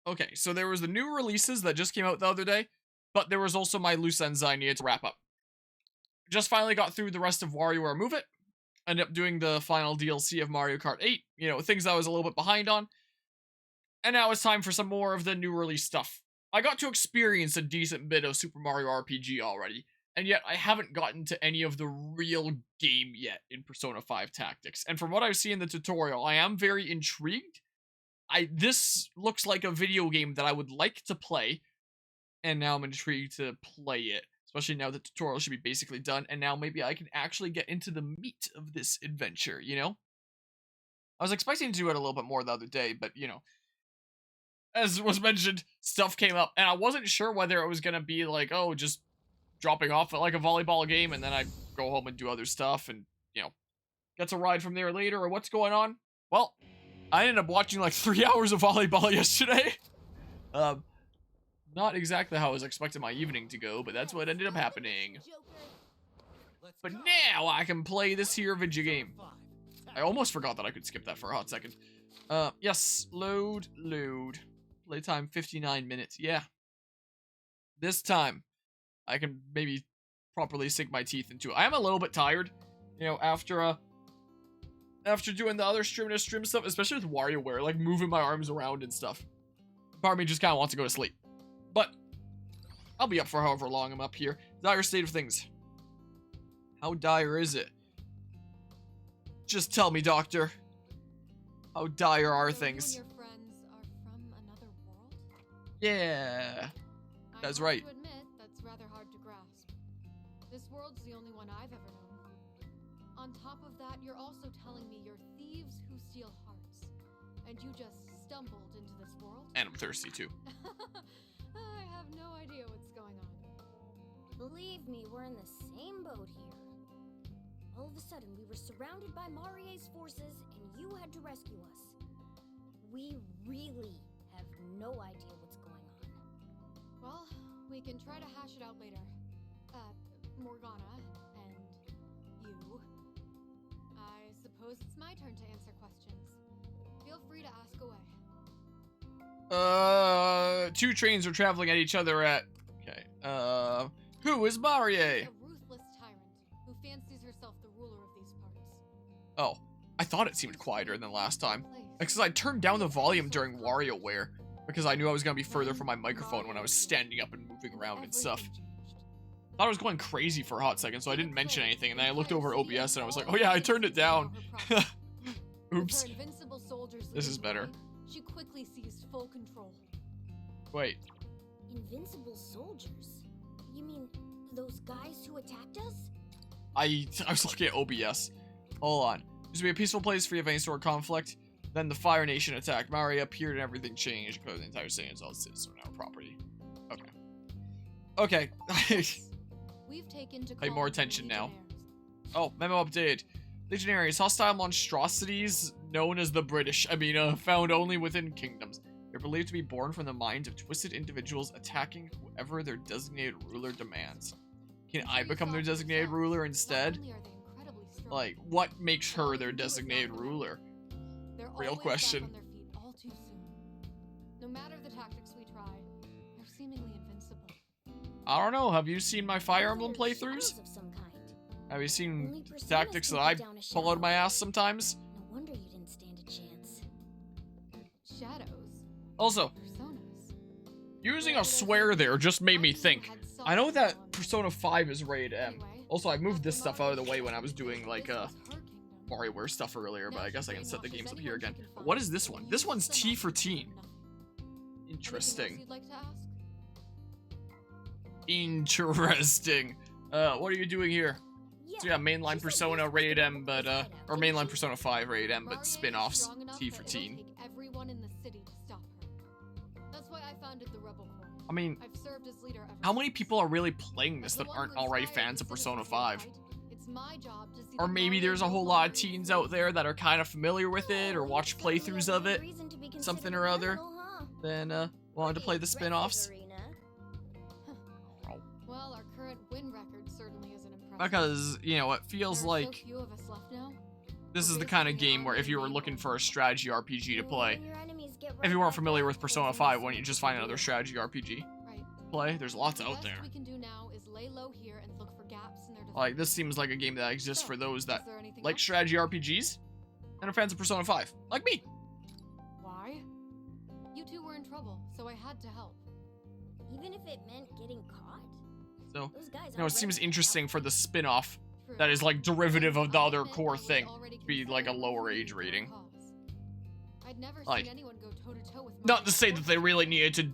Okay, so there was the new releases that just came out the other day, but there was also my loose ends I needed to wrap up. Just finally got through the rest of WarioWare Move It. Ended up doing the final DLC of Mario Kart 8, things I was a little bit behind on. And now it's time for some more of the new release stuff. I got to experience a decent bit of Super Mario RPG already, and yet I haven't gotten to any of the real game yet in Persona 5 Tactics. And from what I've seen in the tutorial, I am very intrigued. This looks like a video game that I would like to play, and now I'm intrigued to play it. Especially now the tutorial should be basically done, and now maybe I can actually get into the meat of this adventure, I was expecting to do it a little bit more the other day, but, as was mentioned, stuff came up, and I wasn't sure whether it was going to be like, oh, just dropping off at like a volleyball game, and then I go home and do other stuff, and, get to ride from there later, or what's going on. Well, I ended up watching like 3 hours of volleyball yesterday. Not exactly how I was expecting my evening to go, but that's what ended up happening. But now I can play this here video game. I almost forgot that I could skip that for a hot second. Yes, load. Playtime 59 minutes, yeah. This time, I can maybe properly sink my teeth into it. I am a little bit tired, after doing the other stream stuff, especially with WarioWare, like moving my arms around and stuff. Part of me just kind of wants to go to sleep. But I'll be up for however long I'm up here. Dire state of things. How dire is it? Just tell me, doctor. How dire are things? Your friends are from another world? Yeah. That's right. I have to admit, that's rather hard to grasp. This world's the only one I've ever known. On top of that, you're also telling me you're thieves who steal hearts. And you just stumbled into this world? And I'm thirsty too. I have no idea what's going on. Believe me, we're in the same boat here. All of a sudden, we were surrounded by Marie's forces, and you had to rescue us. We really have no idea what's going on. Well, we can try to hash it out later. Morgana, and you. I suppose it's my turn to answer questions. Feel free to ask away. Two trains are traveling at each other at... Okay, who is Marie? A ruthless tyrant who fancies herself the ruler of these parts. Oh, I thought it seemed quieter than last time. Because I turned down the volume during WarioWare, because I knew I was going to be further from my microphone when I was standing up and moving around and stuff. Thought I was going crazy for a hot second, so I didn't mention anything, and then I looked over OBS and I was like, oh yeah, I turned it down. Oops. This is better. She quickly seized full control. Wait. Invincible soldiers? You mean those guys who attacked us? I was looking at OBS. Hold on. Used to be a peaceful place free of any sort of conflict. Then the Fire Nation attacked. Mario appeared and everything changed. Because the entire city is all citizens on our property. Okay. Okay. We've taken to pay more attention now. Oh, memo updated. Legionaries, hostile monstrosities known as the British. Found only within kingdoms. They're believed to be born from the minds of twisted individuals attacking whoever their designated ruler demands. Can I become their designated ruler instead? Like, what makes her their designated ruler? Real question. No matter the tactics we try, they're seemingly invincible. I don't know. Have you seen my Fire Emblem playthroughs? Have you seen tactics that I pull out my ass sometimes? No wonder you didn't stand a chance. Shadows. Also, using a swear there just made me think. I know that Persona 5 is rated M. Also, I moved this stuff out of the way when I was doing, like, WarioWare stuff earlier, but I guess I can set the games up here again. But what is this one? This one's T for teen. Interesting. Interesting. What are you doing here? So yeah, mainline Persona rated M, but, or mainline Persona 5 rated M, but spin-offs, T for teen. I mean, how many people are really playing this that aren't already fans of Persona 5? Or maybe there's a whole lot of teens out there that are kind of familiar with it, or watch playthroughs of it, something or other, then, wanted to play the spin-offs. Well, our current win record certainly isn't impressive. Because, it feels like this is the kind of game where if you were looking for a strategy RPG to play, get right If you weren't back familiar at with it, Persona closing 5, this why don't you just super find another deal. strategy RPG Right. play? There's lots The out best there. we can do now is lay low here and look for gaps in their Like, this defense. seems like a game that exists for those that Is there anything like else? strategy RPGs and are fans of Persona 5, like me. Why? You two were in trouble, so I had to help. Even if it meant getting caught? So, Those guys it seems already interesting out. for the spin-off True. that is like derivative of the I'll other admit core I was thing already be like a considering lower recruiting age for a rating. cause. I'd never Like, seen anyone go toe-to-toe with Not to Mario's say that they forces. really needed to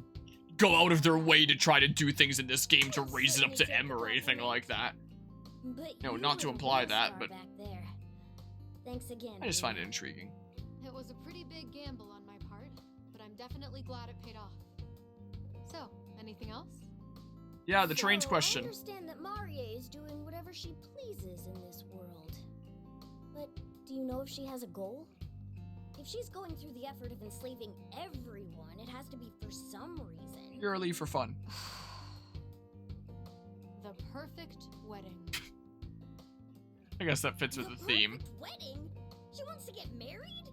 go out of their way to try to do things in this game to I'll raise it up to certainly take M the or anything compliment. like that. But No, you not to were the imply real that, star but- back there. Thanks again. I just find it Luna. intriguing. It was a pretty big gamble on my part, but I'm definitely glad it paid off. So, anything else? Yeah, the trains So, question. I understand that Marie is doing whatever she pleases in this world. But do you know if she has a goal? If she's going through the effort of enslaving everyone, it has to be for some reason. Purely for fun. The perfect wedding. I guess that fits with the theme. perfect wedding? She wants to get married?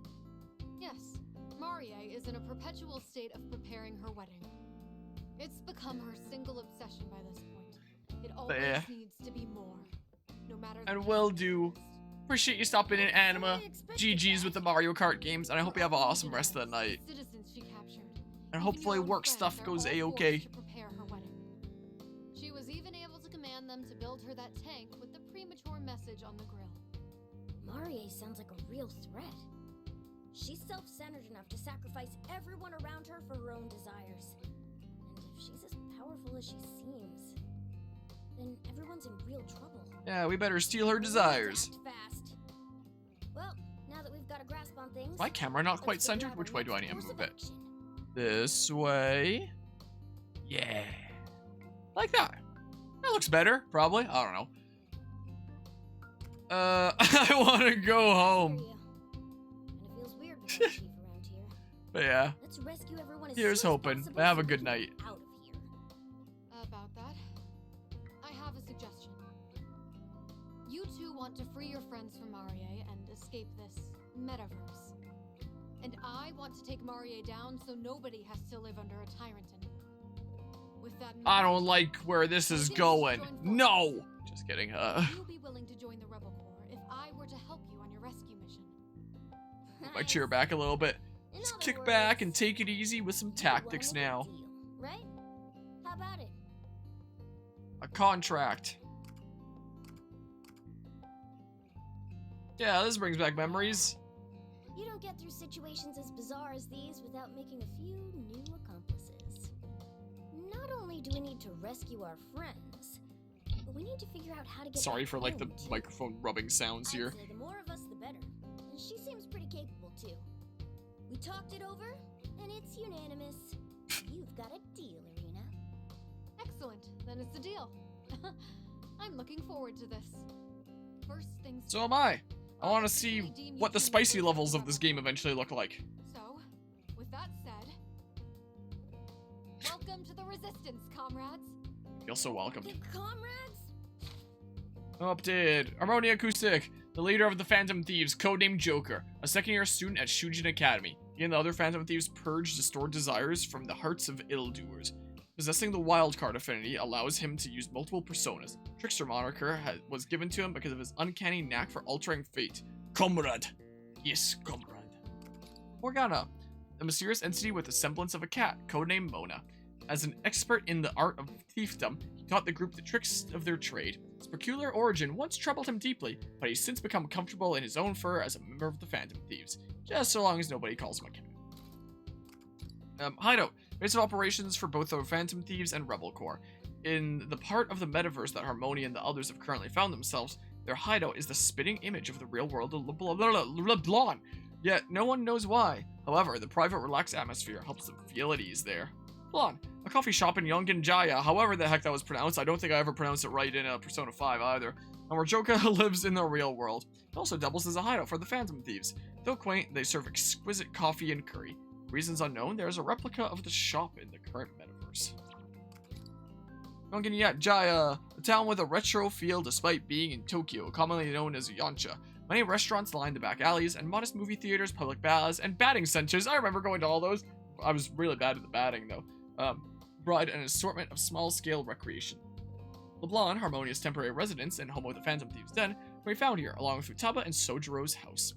Yes, Marie is in a perpetual state of preparing her wedding. It's become her single obsession by this point. It always yeah. needs to be more, no matter the And will cost. do. Appreciate you stopping in, Anima. GG's with the Mario Kart games, and I hope you have an awesome rest of the night. Citizens she captured. And Even hopefully your own work friends stuff are goes all A-okay. forced to prepare her wedding. She was even able to command them to build her that tank with the premature message on the grill. Marie sounds like a real threat. She's self-centered enough to sacrifice everyone around her for her own desires. And if she's as powerful as she seems, then everyone's in real trouble. Yeah, we better steal her We need to desires. act fast. Well, now that we've got a grasp on things, My camera not quite let's figure centered? out Which our way do I next need to course move of it? action. This way. Yeah. Like that. That looks better, probably. I don't know. I want to go Hear home. ya. And it feels weird without a chief around here. But yeah. Let's rescue everyone as Here's soon as hoping. possible Have so a we good can night. get out of here. About that, I have a suggestion. You two want to free your friends from Marie and escape this metaverse. And I want to take Marie down so nobody has to live under a tyrant anymore. With that in I mind, don't like where this is going. No! Just kidding. would you be willing to join the Rebel Corps if I were to help you on your rescue mission? My chair back a little bit. In Just other kick back words, and take it easy with some you wanna tactics make a now. deal, right? How about it? A contract. Yeah, this brings back memories. You don't get through situations as bizarre as these without making a few new accomplices. Not only do we need to rescue our friends, but we need to figure out how to get Sorry back for like the home, too. microphone rubbing sounds I'd here. say the more of us, the better. And she seems pretty capable too. We talked it over, and it's unanimous. You've got a deal, Irina. Excellent, then it's a deal. I'm looking forward to this. First things So am I. I want to officially see deem you what the two spicy members levels of the this Rebel game eventually look like. So, with that said, welcome to the Resistance, comrades. Feel so welcomed. Good comrades? Updated. Harmonia Acoustic, the leader of the Phantom Thieves, codenamed Joker, a second-year student at Shujin Academy. He and the other Phantom Thieves purge distorted desires from the hearts of ill-doers. Possessing the wildcard affinity allows him to use multiple personas. Trickster moniker was given to him because of his uncanny knack for altering fate. Comrade. Yes, comrade. Morgana, a mysterious entity with the semblance of a cat, codenamed Mona. As an expert in the art of thiefdom, he taught the group the tricks of their trade. His peculiar origin once troubled him deeply, but he's since become comfortable in his own fur as a member of the Phantom Thieves, just so long as nobody calls him a cat. Hideout. Base of operations for both the Phantom Thieves and Rebel Corps. In the part of the metaverse that Harmonia and the others have currently found themselves, their hideout is the spitting image of the real world of Leblon. Yet no one knows why. However, the private, relaxed atmosphere helps them feel at ease there. Blon, a coffee shop in Yongan Jaya, however the heck that was pronounced. I don't think I ever pronounced it right in Persona 5 either. And where Joka lives in the real world. It also doubles as a hideout for the Phantom Thieves. Though quaint, they serve exquisite coffee and curry. Reasons unknown, there is a replica of the shop in the current metaverse. Yongan Jaya, a town with a retro feel despite being in Tokyo, commonly known as Yansha. Many restaurants line the back alleys, and modest movie theaters, public baths, and batting centers. I remember going to all those. I was really bad at the batting, though. Provide an assortment of small-scale recreation. LeBlanc, Harmonia's temporary residence and home of the Phantom Thieves' Den, can be found here, along with Futaba and Sojiro's house.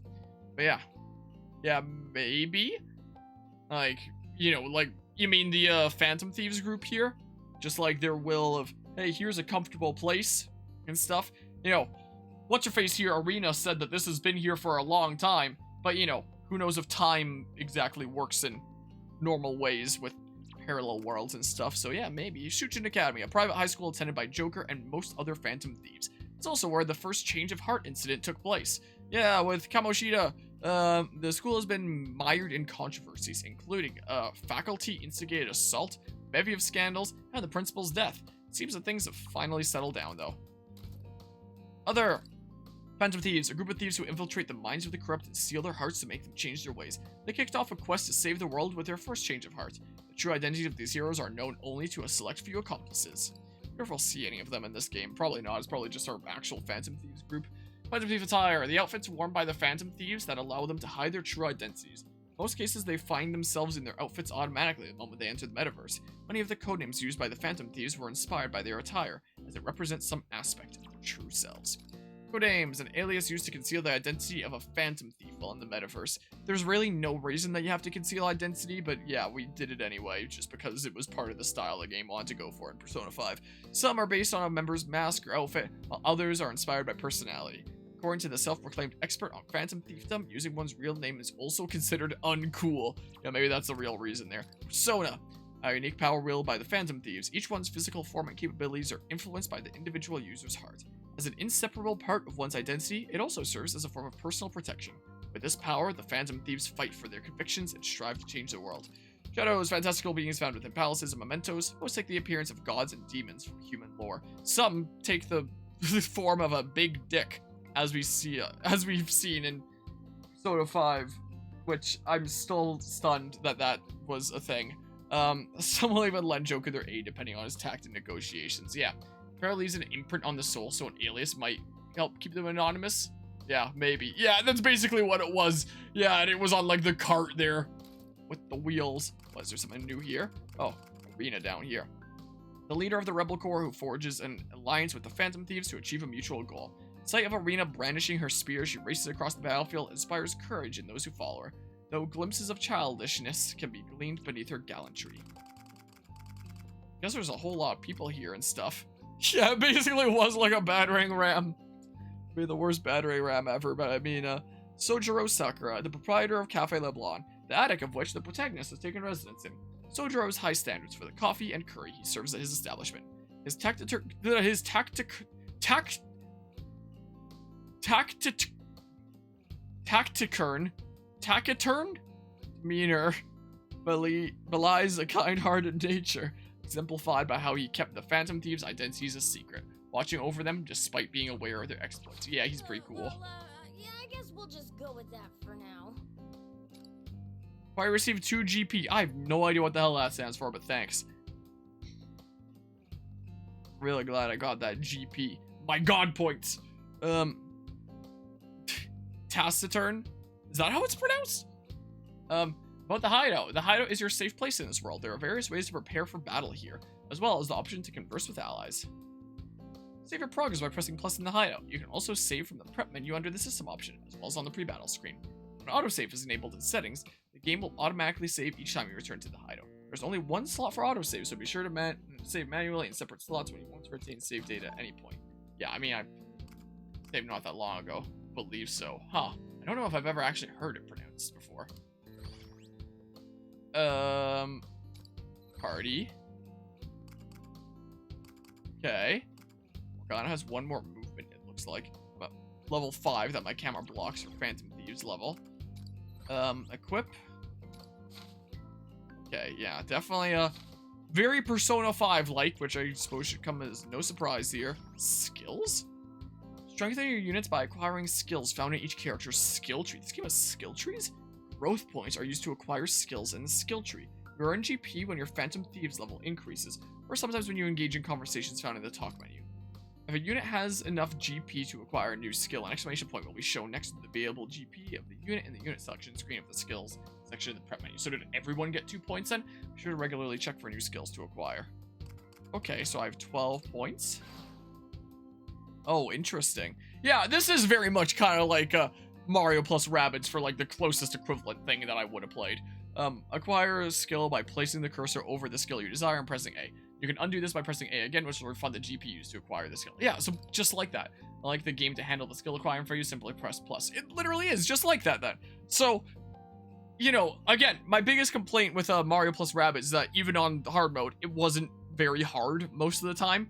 But yeah. Yeah, maybe? Like, you know, like, you mean the Phantom Thieves group here? Just like their will of, hey, here's a comfortable place and stuff. You know, what's-her-face here, Arena, said that this has been here for a long time. But, you know, who knows if time exactly works in normal ways with parallel worlds and stuff. So yeah, maybe. Shuchen Academy, a private high school attended by Joker and most other Phantom Thieves. It's also where the first change of heart incident took place. Yeah, with Kamoshida, the school has been mired in controversies, including a faculty-instigated assault, a bevy of scandals, and the principal's death. It seems that things have finally settled down, though. Other Phantom Thieves, a group of thieves who infiltrate the minds of the corrupt and steal their hearts to make them change their ways. They kicked off a quest to save the world with their first change of heart. The true identities of these heroes are known only to a select few accomplices. I wonder if we'll see any of them in this game. Probably not. It's probably just our actual Phantom Thieves group. Phantom Thief attire. The outfits worn by the Phantom Thieves that allow them to hide their true identities. In most cases, they find themselves in their outfits automatically the moment they enter the metaverse. Many of the codenames used by the Phantom Thieves were inspired by their attire, as it represents some aspect of their true selves. Codenames, an alias used to conceal the identity of a Phantom Thief while in the metaverse. There's really no reason that you have to conceal identity, but yeah, we did it anyway, just because it was part of the style the game wanted to go for in Persona 5. Some are based on a member's mask or outfit, while others are inspired by personality. According to the self-proclaimed expert on Phantom Thiefdom, using one's real name is also considered uncool. Yeah, maybe that's the real reason there. Persona, a unique power wielded by the Phantom Thieves. Each one's physical form and capabilities are influenced by the individual user's heart. As an inseparable part of one's identity, it also serves as a form of personal protection. With this power, the Phantom Thieves fight for their convictions and strive to change the world. Shadows, fantastical beings found within palaces and mementos, most take the appearance of gods and demons from human lore. Some take the form of a big dick, as we've seen in Persona 5, which I'm still stunned that that was a thing. Some will even lend Joker their aid depending on his tact in negotiations. Yeah, apparently leaves an imprint on the soul, so an alias might help keep them anonymous. Yeah, maybe. Yeah, that's basically what it was. Yeah, and it was on like the cart there with the wheels. Was there something new here? Oh, Arena down here. The leader of the Rebel Corps who forges an alliance with the Phantom Thieves to achieve a mutual goal. The sight of Arena brandishing her spear, she races across the battlefield, inspires courage in those who follow her, though glimpses of childishness can be gleaned beneath her gallantry. I guess there's a whole lot of people here and stuff. Yeah, it basically was like a battering ram. Maybe the worst battering ram ever, but I mean, Sojiro Sakura, the proprietor of Cafe LeBlanc, the attic of which the protagonist has taken residence in. Sojiro has high standards for the coffee and curry he serves at his establishment. His taciturn demeanor belies a kind-hearted nature, exemplified by how he kept the Phantom Thieves' identities a secret, watching over them despite being aware of their exploits. Yeah, he's pretty cool. Well, yeah, I guess we'll just go with that for now. I received 2 GP. I have no idea what the hell that stands for, but thanks. Really glad I got that GP. My god points. Taciturn? Is that how it's pronounced? About the hideout. The hideout is your safe place in this world. There are various ways to prepare for battle here, as well as the option to converse with allies. Save your progress by pressing plus in the hideout. You can also save from the prep menu under the system option, as well as on the pre-battle screen. When autosave is enabled in settings, the game will automatically save each time you return to the hideout. There's only one slot for autosave, so be sure to save manually in separate slots when you want to retain save data at any point. Yeah, I mean, I saved not that long ago. Believe so. Huh. I don't know if I've ever actually heard it pronounced before. Party. Okay. Morgana has one more movement, it looks like. But level 5 that my camera blocks for Phantom Thieves level. Equip. Okay, yeah, definitely very Persona 5-like, which I suppose should come as no surprise here. Skills? Strengthen your units by acquiring skills found in each character's skill tree. This game has skill trees? Growth points are used to acquire skills in the skill tree. You earn GP when your Phantom Thieves level increases, or sometimes when you engage in conversations found in the talk menu. If a unit has enough GP to acquire a new skill, an exclamation point will be shown next to the available GP of the unit in the unit selection screen of the skills section of the prep menu. So did everyone get 2 points then? Be sure to regularly check for new skills to acquire. Okay, so I have 12 points. Oh, interesting. Yeah, this is very much kind of like Mario plus Rabbids for like the closest equivalent thing that I would have played. Acquire a skill by placing the cursor over the skill you desire and pressing A. You can undo this by pressing A again, which will refund the GP used to acquire the skill. Yeah, so just like that. I like the game to handle the skill acquiring for you, simply press plus. It literally is just like that then. So, you know, again, my biggest complaint with Mario plus Rabbids is that even on the hard mode, it wasn't very hard most of the time.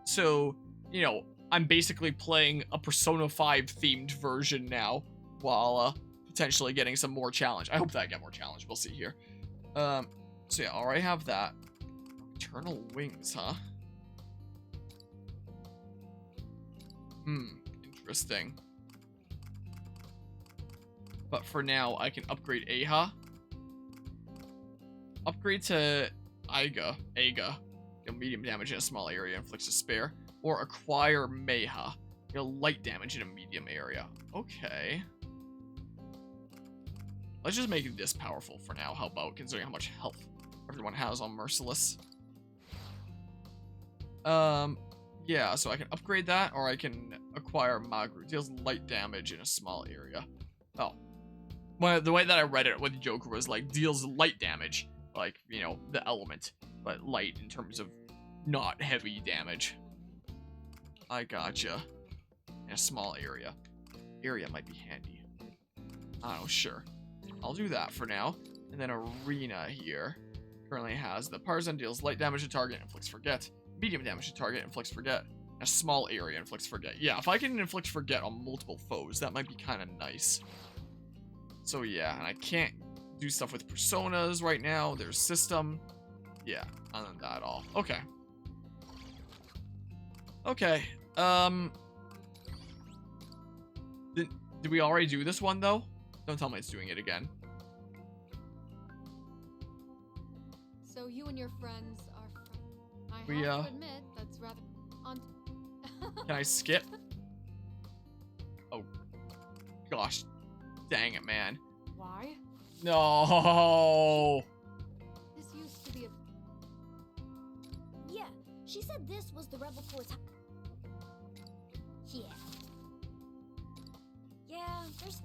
So, you know, I'm basically playing a Persona 5 themed version now while potentially getting some more challenge. I hope that I get more challenge. We'll see here. So yeah, I already have that. Eternal Wings, huh? Interesting. But for now, I can upgrade Aha. Upgrade to Aiga. Deal medium damage in a small area, inflicts despair. Or acquire Meha. Deal light damage in a medium area. Okay. Let's just make it this powerful for now. How about, considering how much health everyone has on Merciless? Yeah, so I can upgrade that, or I can acquire Magru. Deals light damage in a small area. Oh. Well, the way that I read it with Joker was like, deals light damage. Like, you know, the element. But light in terms of not heavy damage. I gotcha. In a small area. Area might be handy. I don't know, sure. I'll do that for now. And then Arena here currently has the Partisan deals light damage to target, inflicts forget. Medium damage to target, inflicts forget. A small area, inflicts forget. Yeah, if I can inflict forget on multiple foes, that might be kind of nice. So yeah, and I can't do stuff with personas right now. There's system. Yeah, other than that all. Okay. Okay. Did we already do this one though? Don't tell me it's doing it again. So you and your friends are I We, have to admit, that's rather Can I skip? Oh. Gosh. Dang it, man. Why? No. This used to be a... Yeah, she said this was the Rebel Force. Yeah. Yeah, there's...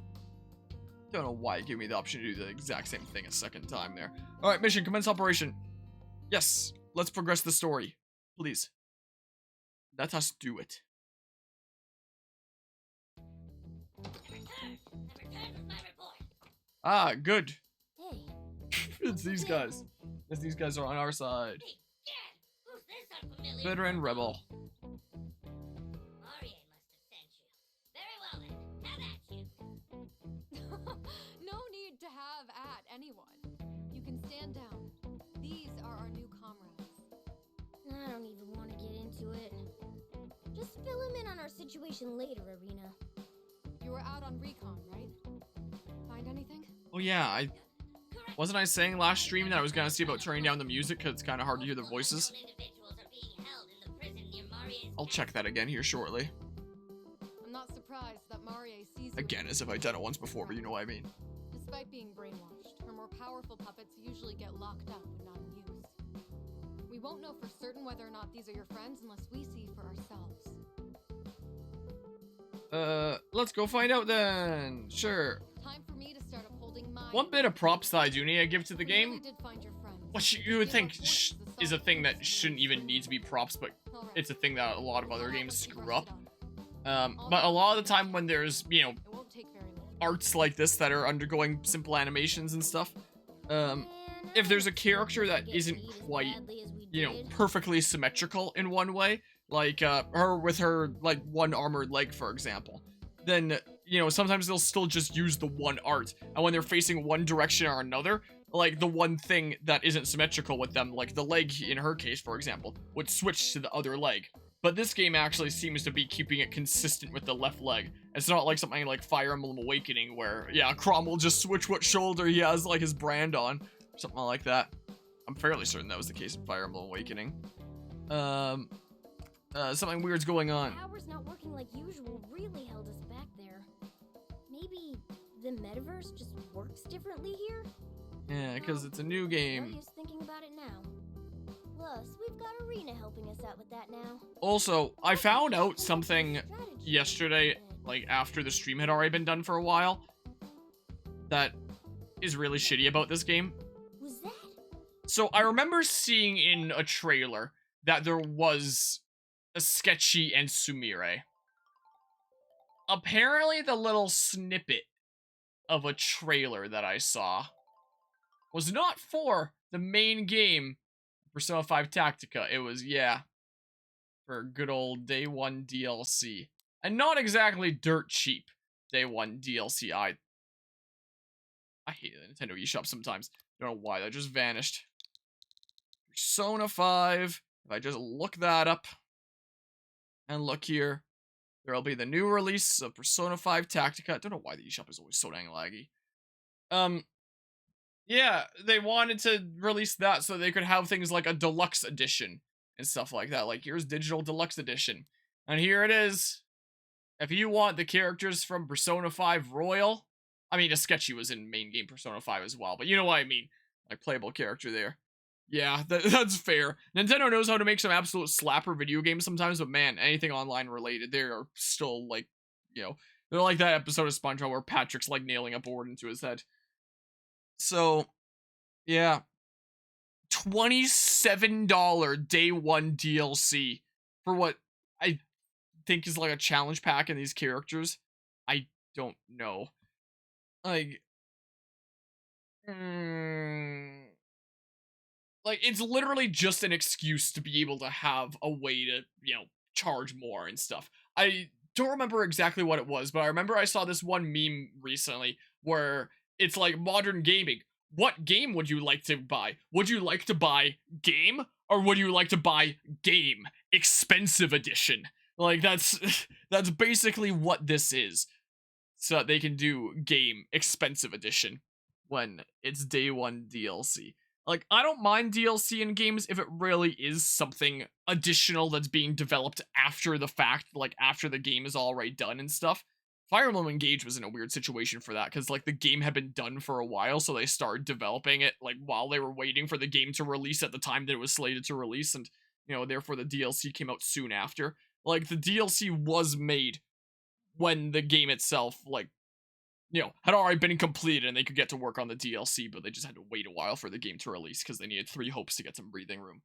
Don't know why it gave me the option to do the exact same thing a second time there. Alright, mission, commence operation. Yes, let's progress the story. Please. Let us do it. Ah, good. Hey. It's these guys. Yes, these guys are on our side. Hey, Dad, who's this unfamiliar? Veteran rebel. Marie must have sent you. Very well then, have at you. No need to have at anyone. You can stand down. These are our new comrades. I don't even want to get into it. Just fill him in on our situation later, Arena. You were out on recon, right? Find anything? Oh yeah, wasn't I saying last stream that I was gonna see about turning down the music because it's kind of hard to hear the voices? I'll check that again here shortly. I'm not surprised that Marie sees you Again, as if I'd done it once before, but you know what I mean. Despite being brainwashed, her more powerful puppets usually get locked up when not in use. We won't know for certain whether or not these are your friends unless we see for ourselves. Let's go find out then. Sure. Time for me to start upholding my... One bit of props that I do need to give to the We really game, did find your friends. which you would Give think us voices is a aside thing from that shouldn't even need to be props, but All right. it's a thing that a lot of other We'll games have to screw brush up. it up. But a lot of the time when there's, you know, It won't take very long. arts like this that are undergoing simple animations and stuff, Man, if there's a I character don't that get isn't beat as quite, badly as we you know, did. perfectly symmetrical in one way, like her with her like one armored leg, for example, then, you know, sometimes they'll still just use the one art, and when they're facing one direction or another, like the one thing that isn't symmetrical with them, like the leg in her case, for example, would switch to the other leg. But this game actually seems to be keeping it consistent with the left leg. It's not like something like Fire Emblem Awakening where, yeah, Chrom will just switch what shoulder he has like his brand on. Something like that. I'm fairly certain that was the case in Fire Emblem Awakening. something weird's going on. Power's not working like usual really held us back there. Maybe the metaverse just works differently here? Yeah, because it's a new No game. use thinking about it now. Plus, we've got Arena helping us out with that now. Also, I found out something Strategy. yesterday, like after the stream had already been done for a while, that is really shitty about this game. Was that? So I remember seeing in a trailer that there was a sketchy and Sumire. Apparently the little snippet of a trailer that I saw was not for the main game, Persona 5 Tactica. It was, yeah, for good old day one DLC. And not exactly dirt cheap day one DLC. I hate the Nintendo eShop sometimes. Don't know why, that just vanished. Persona 5, if I just look that up and look here, there'll be the new release of Persona 5 Tactica. I don't know why the eShop is always so dang laggy. Yeah, they wanted to release that so they could have things like a deluxe edition and stuff like that. Like, here's digital deluxe edition. And here it is. If you want the characters from Persona 5 Royal, I mean, Sketchy was in main game Persona 5 as well, but you know what I mean. Like, playable character there. Yeah, that's fair. Nintendo knows how to make some absolute slapper video games sometimes, but man, anything online related, they are still like, you know, they're like that episode of SpongeBob where Patrick's like nailing a board into his head. So, yeah. $27 day one DLC for what I think is like a challenge pack in these characters. I don't know. Like, like, it's literally just an excuse to be able to have a way to, you know, charge more and stuff. I don't remember exactly what it was, but I remember I saw this one meme recently where it's like modern gaming. What game would you like to buy? Would you like to buy game or would you like to buy game expensive edition? Like, that's basically what this is. So that they can do game expensive edition when it's day one DLC. Like, I don't mind DLC in games if it really is something additional that's being developed after the fact, like after the game is already done and stuff. Fire Emblem Engage was in a weird situation for that, because like the game had been done for a while, so they started developing it like while they were waiting for the game to release at the time that it was slated to release, and you know, therefore the DLC came out soon after. Like, the DLC was made when the game itself, like, you know, had already been completed and they could get to work on the DLC, but they just had to wait a while for the game to release because they needed 3 hopes to get some breathing room.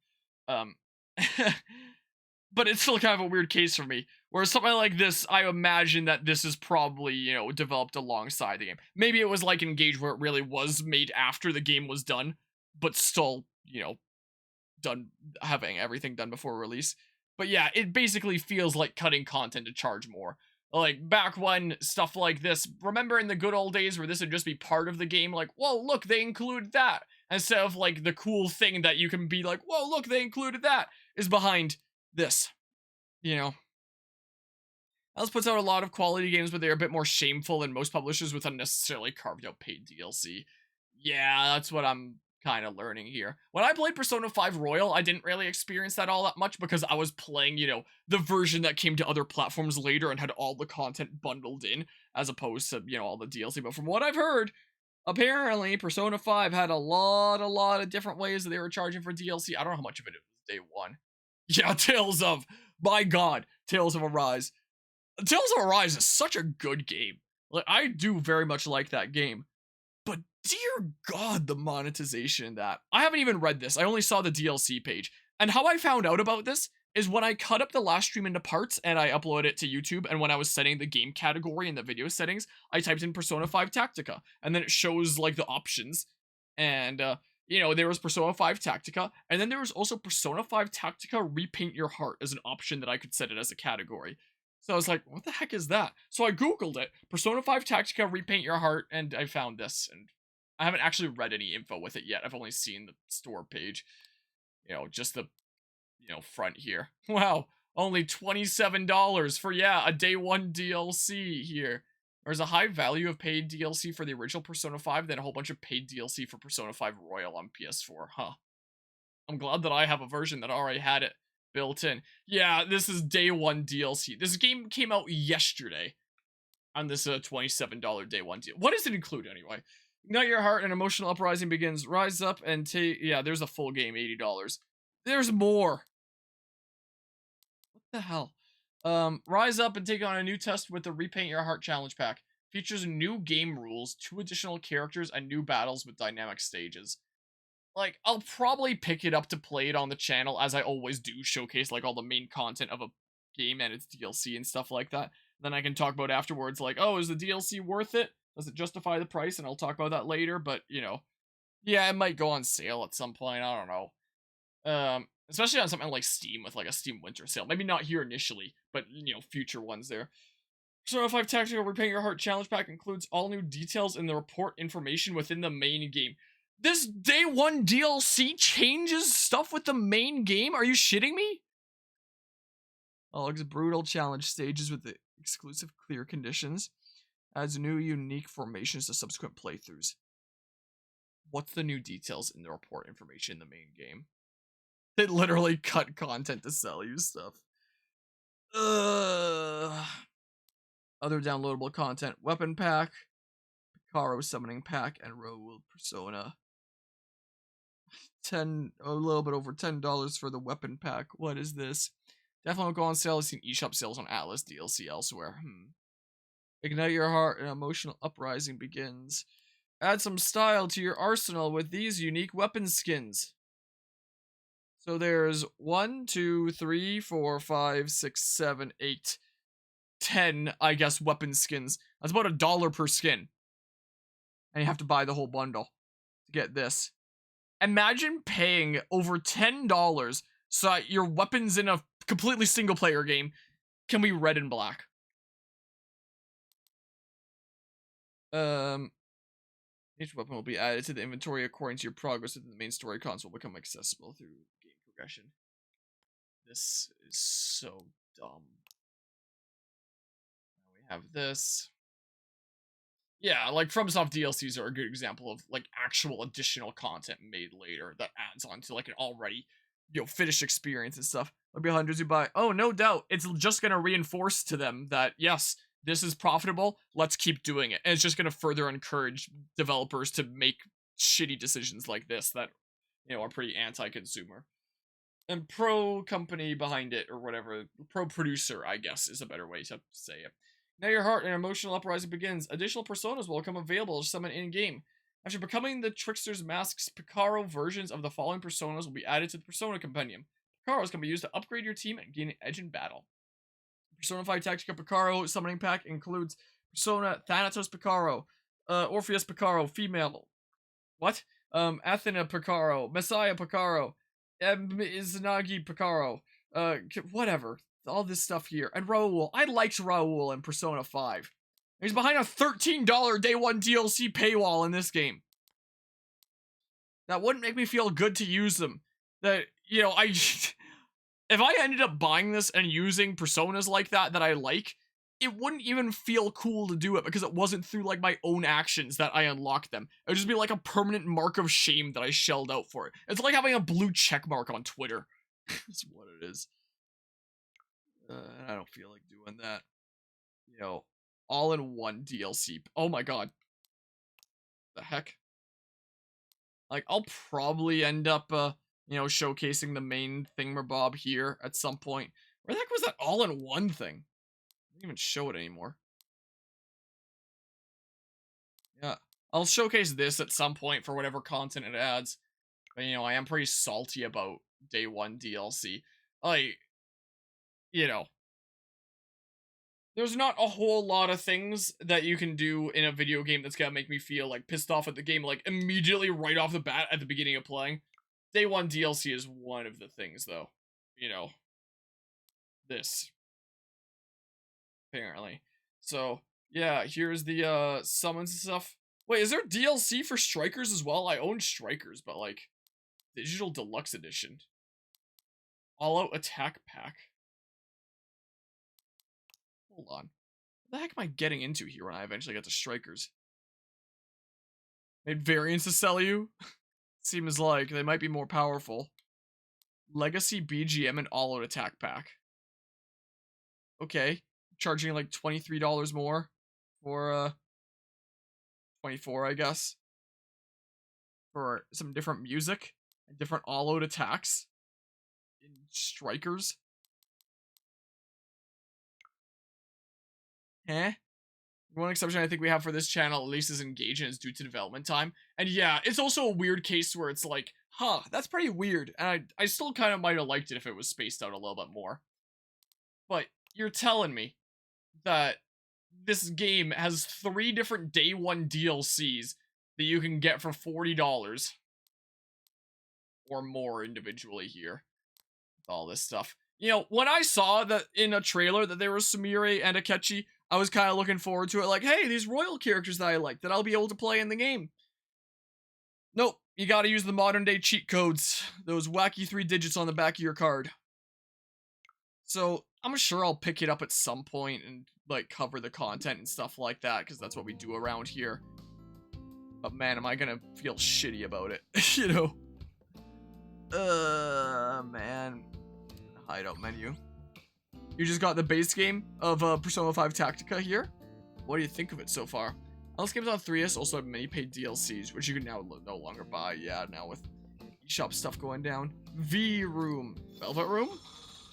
But it's still kind of a weird case for me. Whereas something like this, I imagine that this is probably, you know, developed alongside the game. Maybe it was like Engage where it really was made after the game was done, but still, you know, done, having everything done before release. But yeah, it basically feels like cutting content to charge more. Like, back when stuff like this, remember in the good old days where this would just be part of the game, like, whoa, look, they include that. Instead of, like, the cool thing that you can be like, whoa, look, they included that, is behind this. You know? Atlus puts out a lot of quality games, but they're a bit more shameful than most publishers with unnecessarily carved out paid DLC. Yeah, that's what I'm kind of learning here. When I played Persona 5 Royal, I didn't really experience that all that much because I was playing, you know, the version that came to other platforms later and had all the content bundled in, as opposed to, you know, all the DLC. But from what I've heard, apparently Persona 5 had a lot of different ways that they were charging for DLC. I don't know how much of it was day one. Yeah, Tales of, my god, Tales of Arise. Tales of Arise is such a good game. Like, I do very much like that game. But dear god, the monetization in that. I haven't even read this. I only saw the DLC page. And how I found out about this is when I cut up the last stream into parts and I uploaded it to YouTube, and when I was setting the game category in the video settings, I typed in Persona 5 Tactica, and then it shows like the options. And you know, there was Persona 5 Tactica, and then there was also Persona 5 Tactica Repaint Your Heart as an option that I could set it as a category. So I was like, what the heck is that? So I googled it, Persona 5 Tactica Repaint Your Heart, and I found this, and I haven't actually read any info with it yet. I've only seen the store page. You know, just the, you know, front here. Wow, only $27 for, yeah, a day one DLC here. There's a high value of paid DLC for the original Persona 5, then a whole bunch of paid DLC for Persona 5 Royal on PS4. Huh. I'm glad that I have a version that already had it. built in. Yeah, this is day one DLC. This game came out yesterday on this $27 day one deal. What does it include anyway? Ignite your heart and emotional uprising begins. Rise up and take... Yeah, there's a full game, $80. There's more. What the hell? Rise up and take on a new test with the Repaint Your Heart challenge pack. Features new game rules, 2 additional characters, and new battles with dynamic stages. Like, I'll probably pick it up to play it on the channel, as I always do, showcase, like, all the main content of a game and its DLC and stuff like that. Then I can talk about afterwards, like, oh, is the DLC worth it? Does it justify the price? And I'll talk about that later, but, you know, yeah, it might go on sale at some point, I don't know. Especially on something like Steam, with, like, a Steam Winter Sale. Maybe not here initially, but, you know, future ones there. Persona 5 Tactica Repaint Your Heart Challenge Pack includes all new details in the report information within the main game. This day one DLC changes stuff with the main game? Are you shitting me? Unlocks brutal challenge stages with the exclusive clear conditions. Adds new unique formations to subsequent playthroughs. What's the new details in the report information in the main game? They literally cut content to sell you stuff. Other downloadable content. Weapon pack. Picaro summoning pack. And Raoul persona. A little bit over $10 for the weapon pack. What is this? Definitely won't go on sale. I've seen eShop sales on Atlus DLC elsewhere. Ignite your heart and emotional uprising begins. Add some style to your arsenal with these unique weapon skins. So there's 1, 2, 3, 4, 5, 6, 7, 8, 10, I guess, weapon skins. That's about $1 per skin. And you have to buy the whole bundle to get this. Imagine paying over $10 so that your weapons in a completely single player game can be red and black. Each weapon will be added to the inventory according to your progress within the main story. Content will become accessible through game progression. This is so dumb. Now we have this. Yeah, like FromSoft DLCs are a good example of like actual additional content made later that adds on to like an already, you know, finished experience and stuff. There'll be hundreds who buy. Oh, no doubt. It's just gonna reinforce to them that yes, this is profitable. Let's keep doing it. And it's just gonna further encourage developers to make shitty decisions like this that, you know, are pretty anti-consumer. And pro company behind it, or whatever, pro producer, I guess, is a better way to say it. Now your heart and emotional uprising begins. Additional personas will become available to summon in-game. After becoming the Trickster's Mask's Picaro, versions of the following personas will be added to the Persona Compendium. Picaros can be used to upgrade your team and gain an edge in battle. Persona 5 Tactica Picaro summoning pack includes Persona Thanatos Picaro, Orpheus Picaro, female. What? Athena Picaro, Messiah Picaro, Izanagi Picaro, whatever. All this stuff here. And Raoul. I liked Raoul in Persona 5. He's behind a $13 day one DLC paywall in this game. That wouldn't make me feel good to use them. That, you know, if I ended up buying this and using personas like that I like, it wouldn't even feel cool to do it because it wasn't through like my own actions that I unlocked them. It would just be like a permanent mark of shame that I shelled out for it. It's like having a blue check mark on Twitter. That's what it is. I don't feel like doing that. You know, all-in-one DLC. Oh my god. The heck? Like, I'll probably end up, you know, showcasing the main thingamabob here at some point. Where the heck was that all-in-one thing? I didn't even show it anymore. Yeah. I'll showcase this at some point for whatever content it adds. But, you know, I am pretty salty about day one DLC. Like, you know, there's not a whole lot of things that you can do in a video game that's gonna make me feel like pissed off at the game, like immediately right off the bat at the beginning of playing. Day one DLC is one of the things, though. You know, this. Apparently. So, yeah, here's the summons and stuff. Wait, is there DLC for Strikers as well? I own Strikers, but like, Digital Deluxe Edition. All-Out Attack Pack. Hold on. What the heck am I getting into here when I eventually get to Strikers? Made variants to sell you? Seems like they might be more powerful. Legacy BGM and all-out attack pack. Okay. Charging like $23 more for 24, I guess. For some different music and different all-out attacks in strikers. One exception I think we have for this channel, at least, is engagement is due to development time. And yeah, it's also a weird case where it's like, huh, that's pretty weird. And I still kind of might have liked it if it was spaced out a little bit more. But you're telling me that this game has 3 different day 1 DLCs that you can get for $40 or more individually here. With all this stuff. You know, when I saw that in a trailer that there was Sumire and Akechi, I was kind of looking forward to it, like, hey, these royal characters that I like, that I'll be able to play in the game. Nope, you gotta use the modern day cheat codes, those wacky 3 digits on the back of your card. So, I'm sure I'll pick it up at some point and, like, cover the content and stuff like that, because that's what we do around here. But man, am I gonna feel shitty about it, you know? Man. Hideout menu. You just got the base game of Persona 5 Tactica here. What do you think of it so far? All games on 3DS also have many paid DLCs, which you can now no longer buy. Yeah, now with eShop stuff going down. V Room. Velvet Room?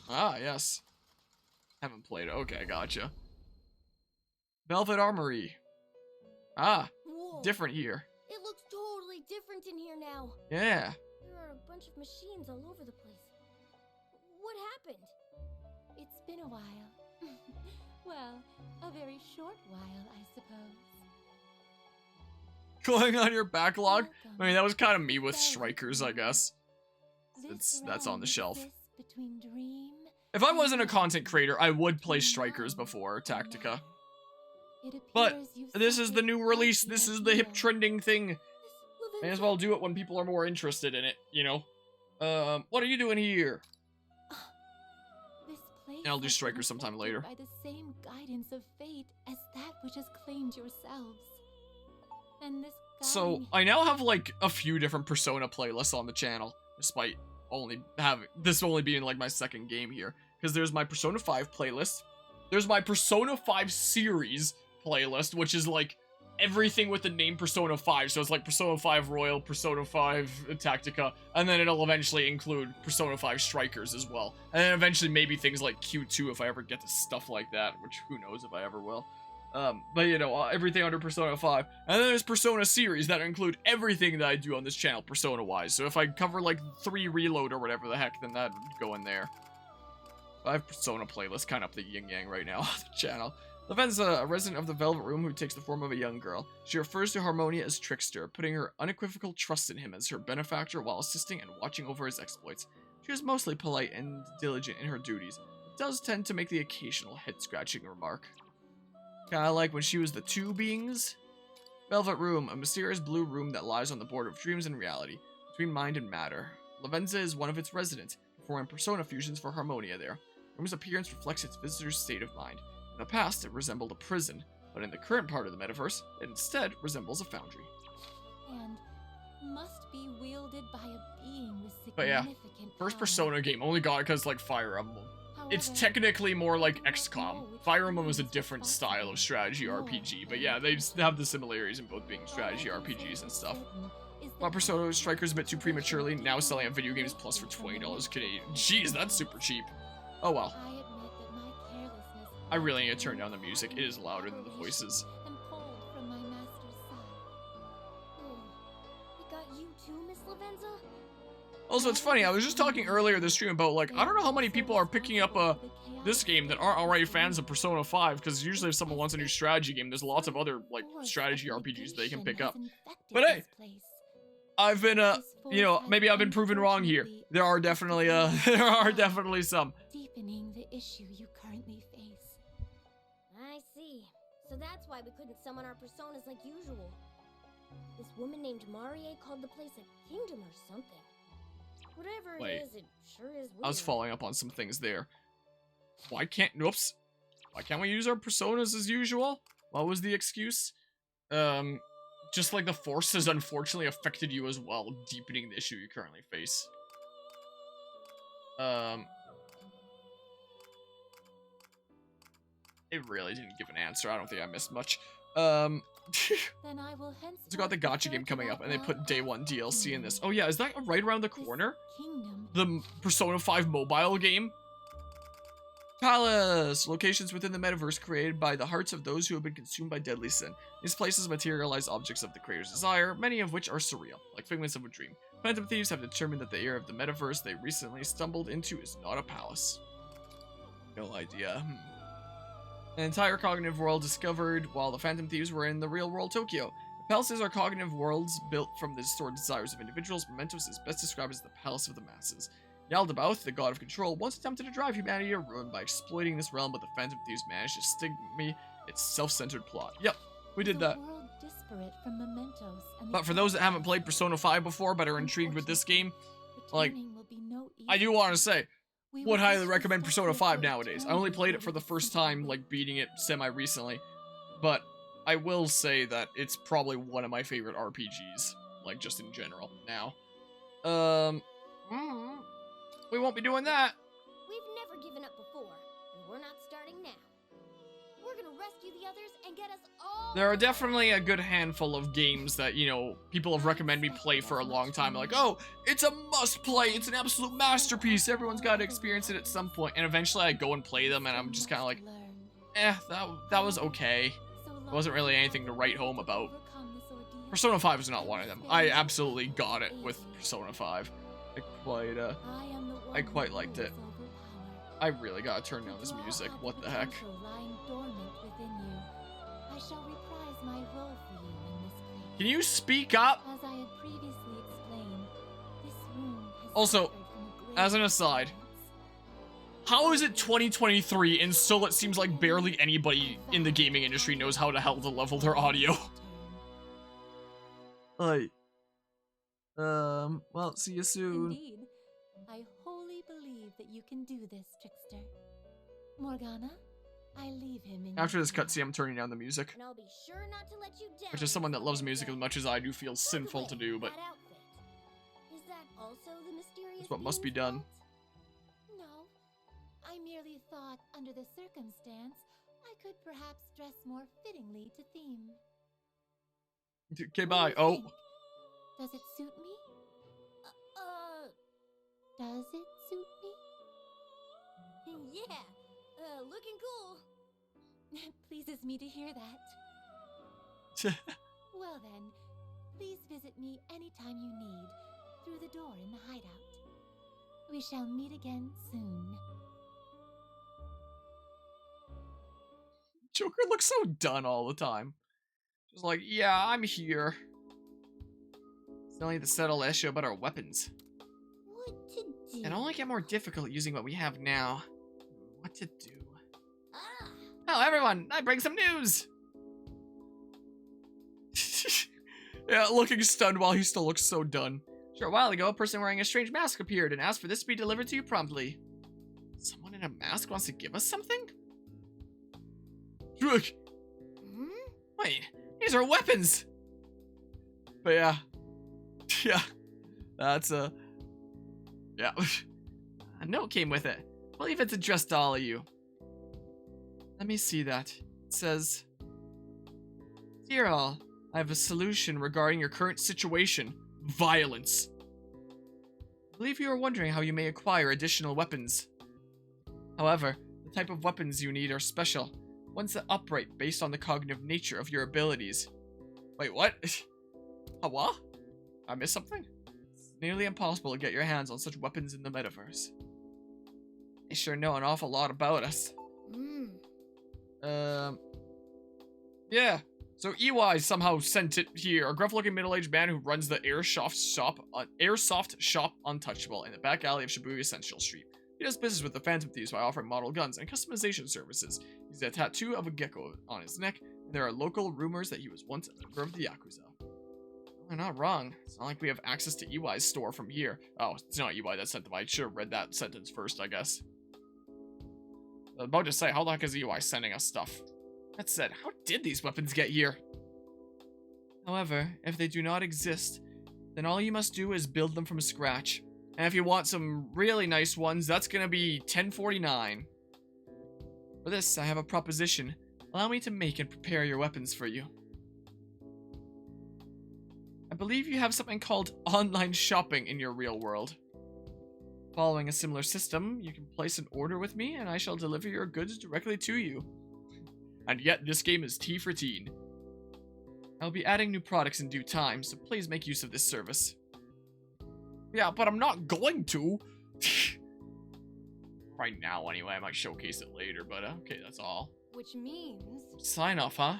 Ah, yes. Haven't played it. Okay, gotcha. Velvet Armory. Ah, Whoa, different here. it looks totally different in here now. Yeah. There are a bunch of machines all over the place. What happened? It's been a while. Well, a very short while, I suppose. Going on your backlog? Welcome I mean, that was kind of me to with Velvet Strikers, I Room. guess. This That's on realm the shelf. exists between dream If I and wasn't a content reality. creator, I would play You Strikers know before and Tactica. know. It But appears you've this is the suffered new quite release. the This is the hip ordeal. trending thing. Miss May as Lavenza? well do it when people are more interested in it, you know? What are you doing here? This place And I'll do has been Strikers sometime affected later. by the same guidance of fate as that which has claimed yourselves. And this So, guiding I now have, like, a few different Persona playlists on the channel, despite only having, this only being, like, my second game here. Because there's my Persona 5 playlist, there's my Persona 5 series playlist, which is, like, everything with the name Persona 5, so it's, like, Persona 5 Royal, Persona 5 Tactica, and then it'll eventually include Persona 5 Strikers as well. And then eventually maybe things like Q2 if I ever get to stuff like that, which who knows if I ever will. But you know, everything under Persona 5. And then there's Persona series that include everything that I do on this channel Persona-wise. So if I cover like 3 Reload or whatever the heck, then that would go in there. I have Persona playlists kind of up the yin-yang right now on the channel. Lavenza, a resident of the Velvet Room who takes the form of a young girl. She refers to Harmonia as Trickster, putting her unequivocal trust in him as her benefactor while assisting and watching over his exploits. She is mostly polite and diligent in her duties, but does tend to make the occasional head-scratching remark. Kinda like when she was the two beings. Velvet Room, a mysterious blue room that lies on the border of dreams and reality, between mind and matter. Lavenza is one of its residents, performing persona fusions for Harmonia there. The room's appearance reflects its visitor's state of mind. In the past, it resembled a prison, but in the current part of the metaverse, it instead resembles a foundry. and must be wielded by a being with But yeah, significant First power. Persona game, only got it because, like, Fire Emblem. It's However, technically more like I don't know XCOM. which Fire Emblem was a means different responsible style of strategy for RPG, but and yeah, they just have the similarities in both being all I strategy can say RPGs and for stuff. certain is While that Persona Strikers a bit too I prematurely, shall now do selling at my Video Games best Plus for to $20 terminate Canadian. this Jeez, that's super cheap. Oh well. I admit that my carelessness I really need to has turn down the music. It is ruined louder than the preparation voices. and pulled from my master's side. Oh, it got you too, Miss Lavenza? Also, it's funny, I was just talking earlier this stream about, like, I don't know how many people are picking up this game that aren't already fans of Persona 5, because usually if someone wants a new strategy game, there's lots of other, like, strategy RPGs they can pick up. But hey, I've been, you know, maybe I've been proven wrong here. There are definitely, there are definitely some. Deepening the issue you currently face. I see. So that's why we couldn't summon our personas like usual. This woman named Marie called the place a kingdom or something. Whatever Wait. it is, it sure is weird. I was following up on some things there. Why can't, whoops. Why can't we use our personas as usual? What was the excuse? Just like the Force has unfortunately affected you as well, deepening the issue you currently face. It really didn't give an answer. I don't think I missed much. Then I will It's got the gacha game coming up, and they put day 1 DLC in this. Oh yeah, is that right around the corner? Kingdom. The Persona 5 mobile game? Palace! Locations within the metaverse created by the hearts of those who have been consumed by deadly sin. These places materialize objects of the creator's desire, many of which are surreal, like figments of a dream. Phantom thieves have determined that the era of the metaverse they recently stumbled into is not a palace. No idea. An entire cognitive world discovered while the Phantom Thieves were in the real world Tokyo. The palaces are cognitive worlds built from the stored desires of individuals. Mementos is best described as the palace of the masses. Yaldabaoth, the god of control, once attempted to drive humanity to ruin by exploiting this realm, but the Phantom Thieves managed to stigma its self-centered plot. Yep, we did that. World disparate from Mementos and But for those that haven't played Persona 5 before but are intrigued with this game, like, returning will be no I do want to say, We would will highly just recommend Persona reflect 5 the nowadays. I only played it for the first time, like, beating it semi-recently. But I will say that it's probably one of my favorite RPGs, like, just in general, now. We won't be doing that. We've never given up before, and we're not starting now. We're gonna rescue the others and get us all. There are definitely a good handful of games that, you know, people have recommended me play for a long time. Like, oh, it's a must-play. It's an absolute masterpiece. Everyone's got to experience it at some point. And eventually I go and play them, and I'm just kind of like, that was okay. It wasn't really anything to write home about. Persona 5 is not one of them. I absolutely got it with Persona 5. I quite liked it. I really gotta turn down this music. What the heck? Can you speak up? As I had previously explained, this room has Also, suffered from a as an great aside, violence. how is it 2023 and still it seems like barely anybody in the gaming industry knows how the hell to level their audio? Like, well, see you soon. Indeed, I wholly believe that you can do this, trickster. Morgana, I leave him in After your this care. cutscene, I'm turning down the music. And I'll be sure not to let you down. Which is someone that loves music as much as I do feel By the sinful to way, do, but that outfit, is that also the mysterious it's what must be being's done. fault? No, I merely thought, under the circumstance, I could perhaps dress more fittingly to theme. Okay, What do bye. you Oh, think? Does it suit me? Does it suit me? Yeah, looking cool. Pleases me to hear that. Well then, please visit me anytime you need, through the door in the hideout. We shall meet again soon. Joker looks so done all the time. Just like, yeah, I'm here. Still need to settle the issue about our weapons. What to do? It'll only get more difficult using what we have now. What to do? Ah, Oh, everyone, I bring some news! Yeah, looking stunned while he still looks so done. Sure, a while ago, a person wearing a strange mask appeared and asked for this to be delivered to you promptly. Someone in a mask wants to give us something? Look, hmm? wait, these are weapons! But yeah. Yeah. That's yeah. A note came with it. I believe it's addressed to all of you. Let me see that. It says, Dear all, I have a solution regarding your current situation. Violence. I believe you are wondering how you may acquire additional weapons. However, the type of weapons you need are special. Ones that operate based on the cognitive nature of your abilities. Wait, what? What? I missed something? It's nearly impossible to get your hands on such weapons in the metaverse. They sure know an awful lot about us. Yeah. So EY somehow sent it here. A gruff-looking middle-aged man who runs the Airsoft shop Untouchable in the back alley of Shibuya Central Street. He does business with the Phantom Thieves by offering model guns and customization services. He's a tattoo of a gecko on his neck, and there are local rumors that he was once a member of the Yakuza. They're not wrong. It's not like we have access to EY's store from here. Oh, it's not EY that sent them. I should have read that sentence first, I guess. I was about to say, how the heck is EY sending us stuff? That said, how did these weapons get here? However, if they do not exist, then all you must do is build them from scratch. And if you want some really nice ones, that's gonna be $10.49. For this, I have a proposition. Allow me to make and prepare your weapons for you. I believe you have something called online shopping in your real world. Following a similar system, you can place an order with me and I shall deliver your goods directly to you. And yet, this game is T for teen. I'll be adding new products in due time, so please make use of this service. Yeah, but I'm not going to. Right now, anyway. I might showcase it later, but okay, that's all. Which means... Sign off, huh?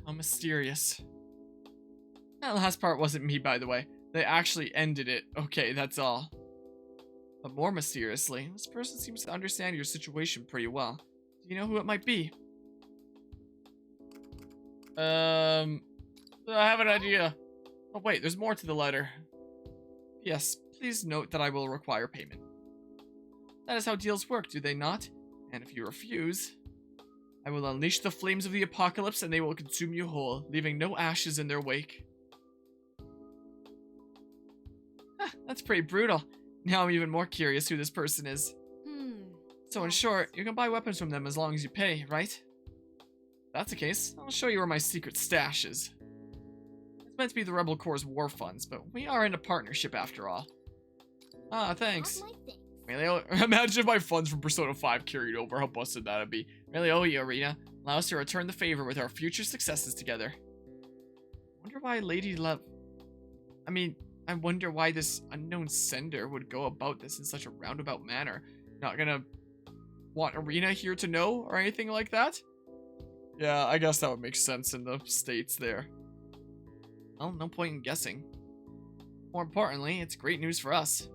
How mysterious. That last part wasn't me, by the way. They actually ended it. Okay, that's all. But more mysteriously, this person seems to understand your situation pretty well. Do you know who it might be? I have an idea. Oh wait, there's more to the letter. Yes, please note that I will require payment. That is how deals work, do they not? And if you refuse, I will unleash the flames of the apocalypse and they will consume you whole, leaving no ashes in their wake. That's pretty brutal. Now I'm even more curious who this person is. So in short, you can buy weapons from them as long as you pay, right? If that's the case, I'll show you where my secret stash is. It's meant to be the Rebel Corps' war funds, but we are in a partnership after all. Ah, thanks. Really, imagine if my funds from Persona 5 carried over, how busted that'd be. Really owe you, Arena. Allow us to return the favor with our future successes together. Wonder why Lady Love... I wonder why this unknown sender would go about this in such a roundabout manner. Not gonna want Arena here to know or anything like that? Yeah, I guess that would make sense in the States there. Well, no point in guessing. More importantly, it's great news for us.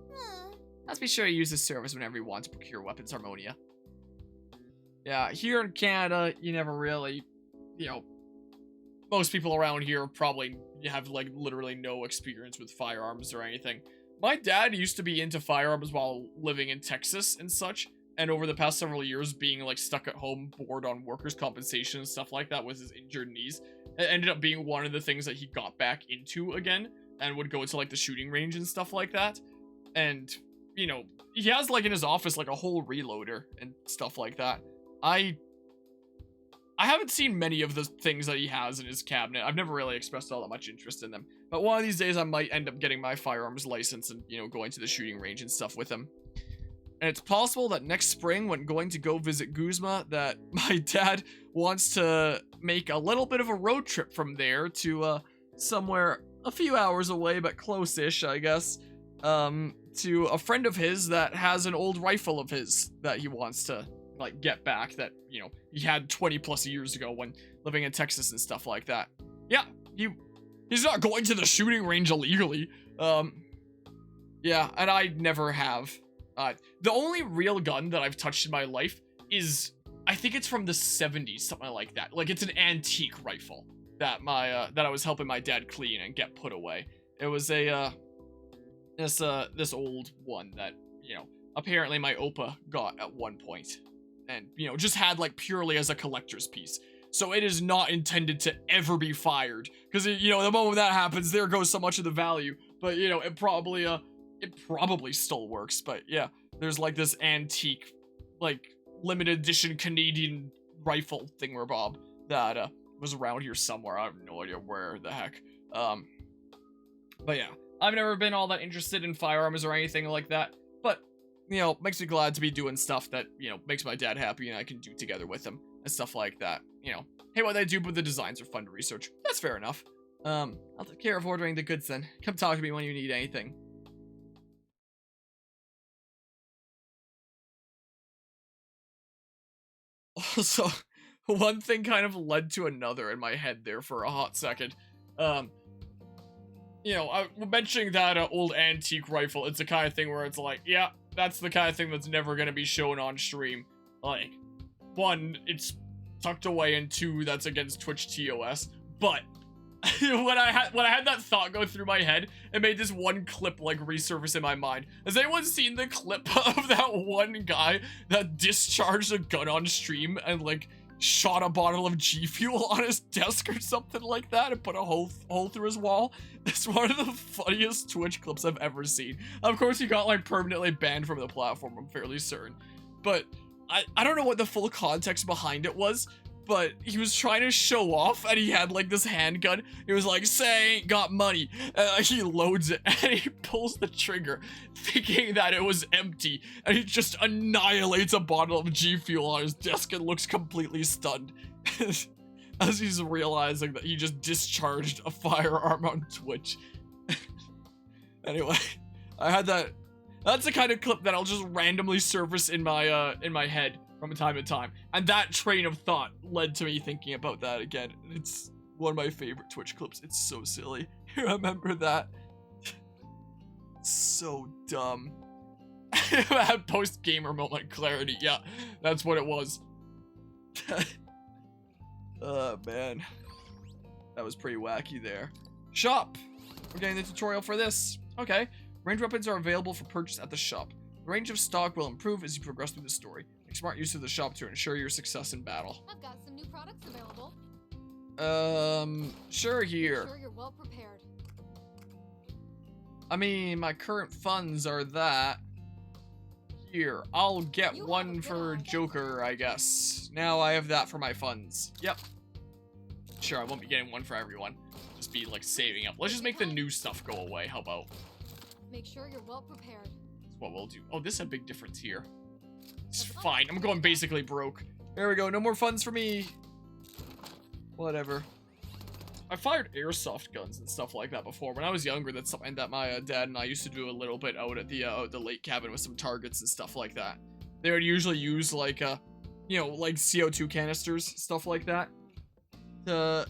Let's be sure to use this service whenever you want to procure weapons, Harmonia. Yeah, here in Canada, you never really, most people around here probably have, like, literally no experience with firearms or anything. My dad used to be into firearms while living in Texas and such, and over the past several years being, like, stuck at home, bored on workers' compensation and stuff like that with his injured knees. It ended up being one of the things that he got back into again, and would go to, like, the shooting range and stuff like that. And... he has, like, in his office, like, a whole reloader and stuff like that. I haven't seen many of the things that he has in his cabinet. I've never really expressed all that much interest in them. But one of these days, I might end up getting my firearms license and, going to the shooting range and stuff with him. And it's possible that next spring, when going to go visit Guzma, that my dad wants to make a little bit of a road trip from there to, somewhere a few hours away, but close-ish, I guess. To a friend of his that has an old rifle of his that he wants to, like, get back that, he had 20 plus years ago when living in Texas and stuff like that. Yeah, he's not going to the shooting range illegally. Yeah, and I never have. The only real gun that I've touched in my life is, I think it's from the 70s, something like that. Like, it's an antique rifle that that I was helping my dad clean and get put away. It was a, this old one that, apparently my Oppa got at one point. And, just had, like, purely as a collector's piece. So it is not intended to ever be fired. Because, the moment that happens, there goes so much of the value. But, it probably still works. But, yeah, there's, like, this antique, like, limited edition Canadian rifle thingamabob that, was around here somewhere. I have no idea where the heck. But, yeah. I've never been all that interested in firearms or anything like that. But, makes me glad to be doing stuff that, makes my dad happy and I can do together with him and stuff like that. Hey, what they do, but the designs are fun to research. That's fair enough. I'll take care of ordering the goods then. Come talk to me when you need anything. Also, one thing kind of led to another in my head there for a hot second. Mentioning that old antique rifle, it's the kind of thing where it's like, yeah, that's the kind of thing that's never going to be shown on stream. Like, one, it's tucked away, and two, that's against Twitch TOS. But when I had that thought go through my head, it made this one clip, like, resurface in my mind. Has anyone seen the clip of that one guy that discharged a gun on stream and, like, shot a bottle of G Fuel on his desk or something like that and put a hole through his wall. It's one of the funniest Twitch clips I've ever seen. Of course, he got like permanently banned from the platform, I'm fairly certain. But I don't know what the full context behind it was, but he was trying to show off and he had like this handgun. He was like, say ain't got money. He loads it and he pulls the trigger thinking that it was empty, and he just annihilates a bottle of G Fuel on his desk and looks completely stunned as he's realizing that he just discharged a firearm on Twitch. Anyway, I had that. That's the kind of clip that I'll just randomly surface in my head from time to time, and that train of thought led to me thinking about that again. It's one of my favorite Twitch clips. It's so silly. You remember that? So dumb. That post gamer moment clarity. Yeah, that's what it was. Oh man, that was pretty wacky there. Shop. We're getting the tutorial for this. Okay. Range weapons are available for purchase at the shop. The range of stock will improve as you progress through the story. Make smart use of the shop to ensure your success in battle. I've got some new products available. Sure here. Make sure you're well prepared. I mean, my current funds are that. Here, I'll get one for Joker, I guess. Now I have that for my funds. Yep. Sure, I won't be getting one for everyone. Just be like saving up. Let's just make the new stuff go away. How about? Make sure you're well prepared. That's what we'll do. Oh, this is a big difference here. It's fine. I'm going basically broke. There we go. No more funds for me. Whatever. I fired airsoft guns and stuff like that before. When I was younger, that's something that my dad and I used to do a little bit out at the lake cabin with some targets and stuff like that. They would usually use like you know, like CO2 canisters, stuff like that, to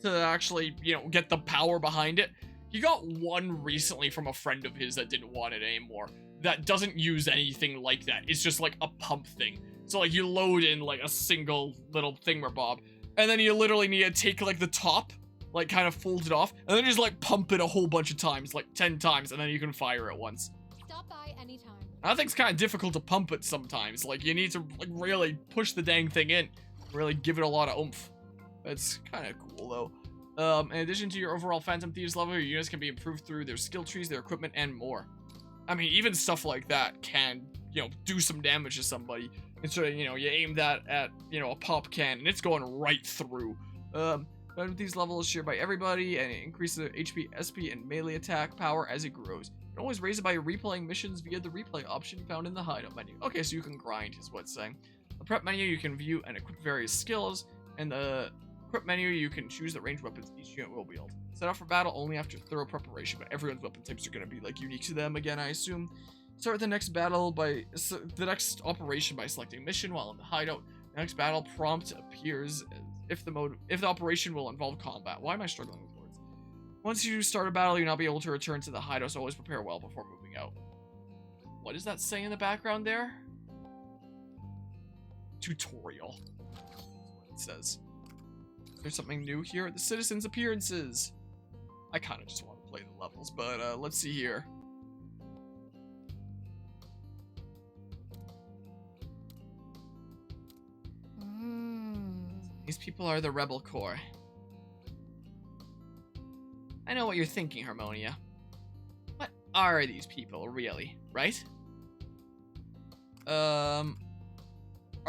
actually, you know, get the power behind it. He got one recently from a friend of his that didn't want it anymore. That doesn't use anything like that. It's just like a pump thing. So like you load in like a single little thingamabob, and then you literally need to take like the top, like kind of fold it off, and then just like pump it a whole bunch of times, like 10 times, and then you can fire it once. Stop by anytime. I think it's kind of difficult to pump it sometimes. Like you need to like really push the dang thing in, really give it a lot of oomph. It's kind of cool though. In addition to your overall Phantom Thieves level, your units can be improved through their skill trees, their equipment, and more. I mean, even stuff like that can, you know, do some damage to somebody. And so, you know, you aim that at, you know, a pop can, and it's going right through. Phantom Thieves level is shared by everybody, and it increases the HP, SP, and melee attack power as it grows. You can always raise it by replaying missions via the replay option found in the hideout menu. Okay, so you can grind, is what it's saying. The prep menu, you can view and equip various skills, and the equip menu, you can choose the ranged weapons each unit will wield. Set out for battle only after thorough preparation, but everyone's weapon types are going to be like unique to them again, I assume. Start the next battle by the next operation by selecting mission while in the hideout. The next battle prompt appears if the operation will involve combat. Why am I struggling with words? Once you start a battle, you'll not be able to return to the hideout, so always prepare well before moving out. What does that say in the background there? Tutorial. That's what it says. There's something new here. The citizens' appearances. I kind of just want to play the levels, but let's see here. These people are the Rebel Corps. I know what you're thinking, Harmonia. What are these people, really, right? Are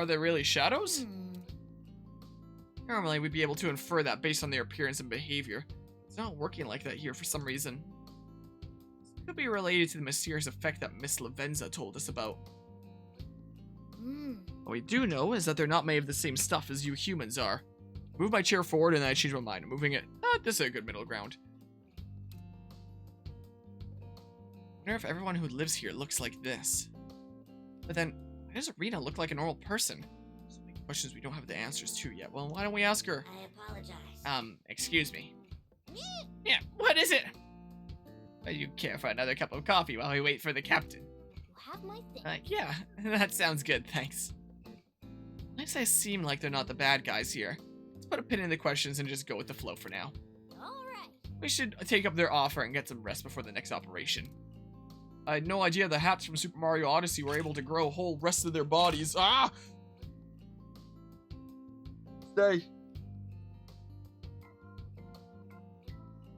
they really shadows? Normally, we'd be able to infer that based on their appearance and behavior. It's not working like that here for some reason. This could be related to the mysterious effect that Miss Lavenza told us about. What we do know is that they're not made of the same stuff as you humans are. Move my chair forward and then I change my mind. I'm moving it. This is a good middle ground. I wonder if everyone who lives here looks like this. But then, why does Rena look like a normal person? So many questions we don't have the answers to yet. Well, why don't we ask her? I apologize. Excuse me. Yeah, what is it? Do you care for another cup of coffee while we wait for the captain? You have my thing. Yeah, that sounds good, thanks. Nice I seem like they're not the bad guys here. Let's put a pin in the questions and just go with the flow for now. Alright. We should take up their offer and get some rest before the next operation. I had no idea the hats from Super Mario Odyssey were able to grow whole rest of their bodies. Ah! Stay.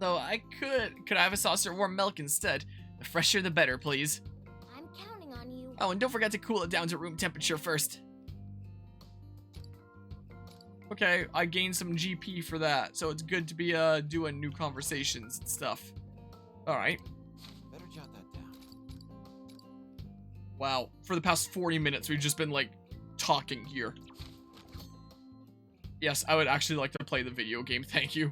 So I could I have a saucer of warm milk instead? The fresher the better, please. I'm counting on you. Oh, and don't forget to cool it down to room temperature first. Okay, I gained some GP for that, so it's good to be doing new conversations and stuff. Alright. Better jot that down. Wow, for the past 40 minutes we've just been like talking here. Yes, I would actually like to play the video game, thank you.